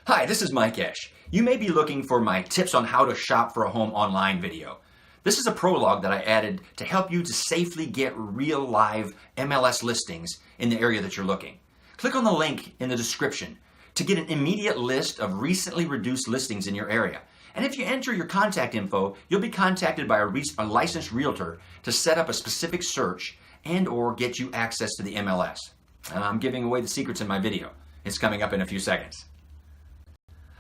Hi, this is Mike Esch. You may be looking for my tips on how to shop for a home online video. This is a prologue that I added to help you to safely get real live MLS listings in the area that you're looking. Click on the link in the description to get an immediate list of recently reduced listings in your area. And if you enter your contact info, you'll be contacted by a licensed realtor to set up a specific search and or get you access to the MLS. I'm giving away the secrets in my video. It's coming up in a few seconds.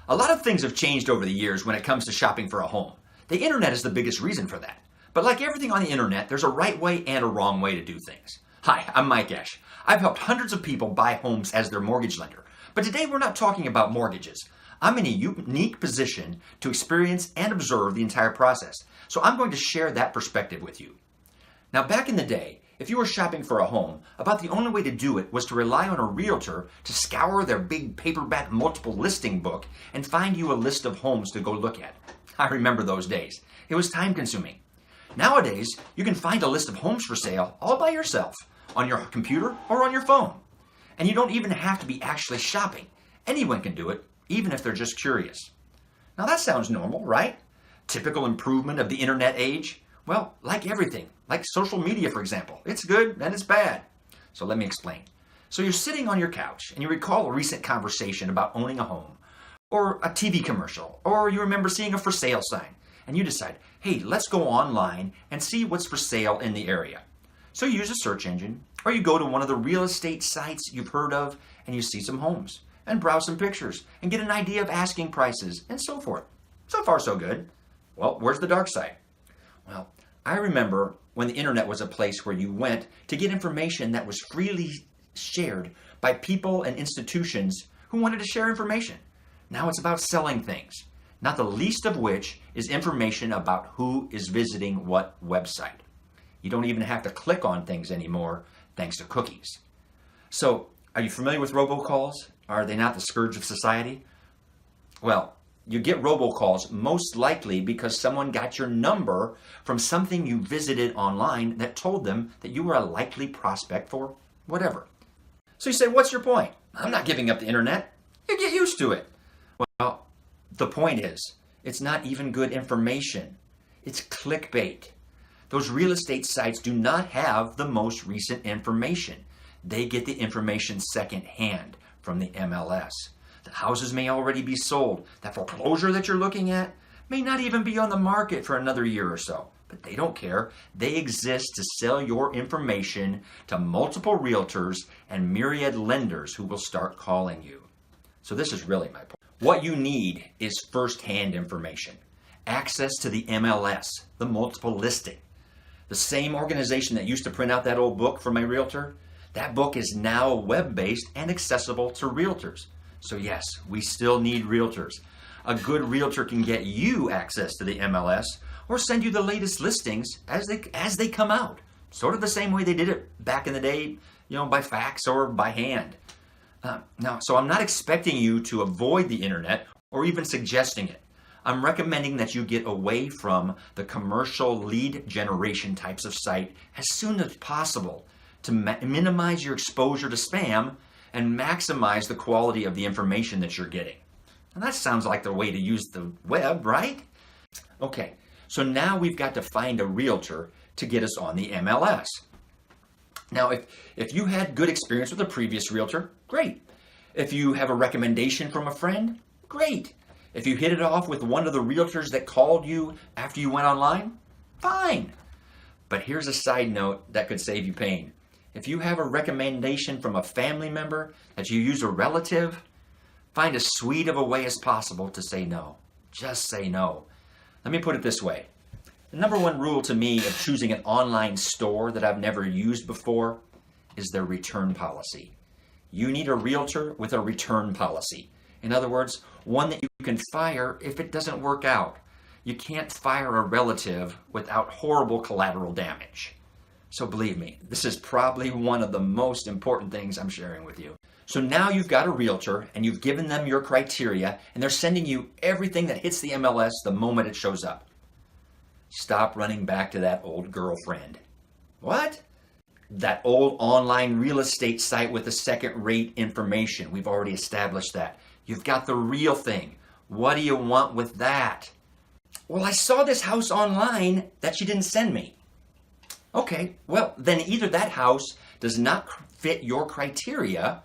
A lot of things have changed over the years when it comes to shopping for a home. The internet is the biggest reason for that. But like everything on the internet, there's a right way and a wrong way to do things. Hi, I'm Mike Esch. I've helped hundreds of people buy homes as their mortgage lender. But today we're not talking about mortgages. I'm in a unique position to experience and observe the entire process. So I'm going to share that perspective with you. Now, back in the day, if you were shopping for a home, about the only way to do it was to rely on a realtor to scour their big paperback multiple listing book and find you a list of homes to go look at. I remember those days. It was time consuming. Nowadays, you can find a list of homes for sale all by yourself on your computer or on your phone. And you don't even have to be actually shopping. Anyone can do it, even if they're just curious. Now that sounds normal, right? Typical improvement of the internet age. Well, like everything, like social media, for example, it's good and it's bad. So let me explain. So you're sitting on your couch and you recall a recent conversation about owning a home or a TV commercial, or you remember seeing a for sale sign and you decide, hey, let's go online and see what's for sale in the area. So you use a search engine or you go to one of the real estate sites you've heard of and you see some homes and browse some pictures and get an idea of asking prices and so forth. So far, so good. Well, where's the dark side? Well, I remember when the internet was a place where you went to get information that was freely shared by people and institutions who wanted to share information. Now it's about selling things, not the least of which is information about who is visiting what website. You don't even have to click on things anymore thanks to cookies. So, are you familiar with robocalls? Are they not the scourge of society? Well, you get robocalls most likely because someone got your number from something you visited online that told them that you were a likely prospect for whatever. So you say, what's your point? I'm not giving up the internet. You get used to it. Well, the point is, it's not even good information. It's clickbait. Those real estate sites do not have the most recent information. They get the information secondhand from the MLS. The houses may already be sold. That foreclosure that you're looking at may not even be on the market for another year or so. But they don't care. They exist to sell your information to multiple realtors and myriad lenders who will start calling you. So this is really my point. What you need is first-hand information. Access to the MLS, the multiple listing. The same organization that used to print out that old book for my realtor, that book is now web-based and accessible to realtors. So yes, we still need realtors. A good realtor can get you access to the MLS or send you the latest listings as they come out. Sort of the same way they did it back in the day, by fax or by hand. So I'm not expecting you to avoid the internet or even suggesting it. I'm recommending that you get away from the commercial lead generation types of site as soon as possible to minimize your exposure to spam and maximize the quality of the information that you're getting. And that sounds like the way to use the web, right? Okay, so now we've got to find a realtor to get us on the MLS. Now, if you had good experience with a previous realtor, great. If you have a recommendation from a friend, great. If you hit it off with one of the realtors that called you after you went online, fine. But here's a side note that could save you pain. If you have a recommendation from a family member that you use a relative, find as sweet of a way as possible to say no. Just say no. Let me put it this way. The number one rule to me of choosing an online store that I've never used before is their return policy. You need a realtor with a return policy. In other words, one that you can fire if it doesn't work out. You can't fire a relative without horrible collateral damage. So believe me, this is probably one of the most important things I'm sharing with you. So now you've got a realtor and you've given them your criteria and they're sending you everything that hits the MLS the moment it shows up. Stop running back to that old girlfriend. What? That old online real estate site with the second-rate information. We've already established that. You've got the real thing. What do you want with that? Well, I saw this house online that she didn't send me. Okay, well, then either that house does not fit your criteria,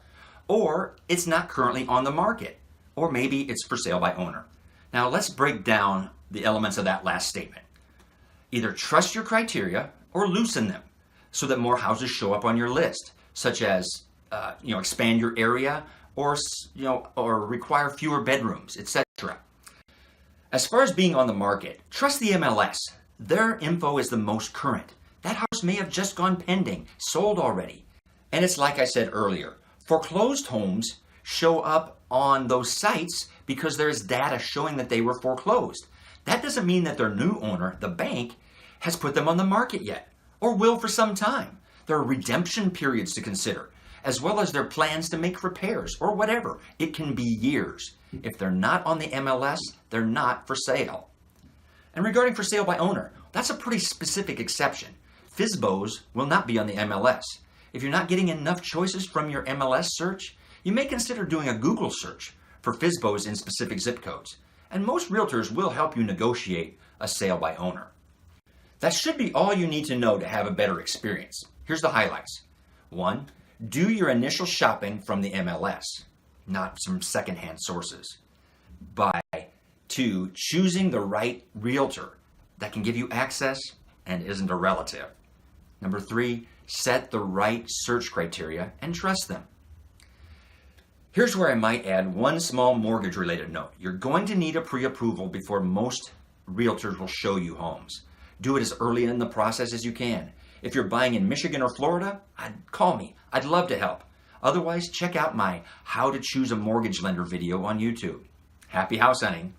or it's not currently on the market, or maybe it's for sale by owner. Now, let's break down the elements of that last statement. Either trust your criteria or loosen them so that more houses show up on your list, such as expand your area or require fewer bedrooms, etc. As far as being on the market, trust the MLS. Their info is the most current. That house may have just gone pending, sold already. And it's like I said earlier, foreclosed homes show up on those sites because there's data showing that they were foreclosed. That doesn't mean that their new owner, the bank, has put them on the market yet, or will for some time. There are redemption periods to consider, as well as their plans to make repairs or whatever. It can be years. If they're not on the MLS, they're not for sale. And regarding for sale by owner, that's a pretty specific exception. FSBOs will not be on the MLS. If you're not getting enough choices from your MLS search, you may consider doing a Google search for FSBOs in specific zip codes. And most realtors will help you negotiate a sale by owner. That should be all you need to know to have a better experience. Here's the highlights. 1. Do your initial shopping from the MLS, not some secondhand sources. By 2, choosing the right realtor that can give you access and isn't a relative. Number 3, set the right search criteria and trust them. Here's where I might add one small mortgage-related note. You're going to need a pre-approval before most realtors will show you homes. Do it as early in the process as you can. If you're buying in Michigan or Florida, call me. I'd love to help. Otherwise, check out my How to Choose a Mortgage Lender video on YouTube. Happy house hunting.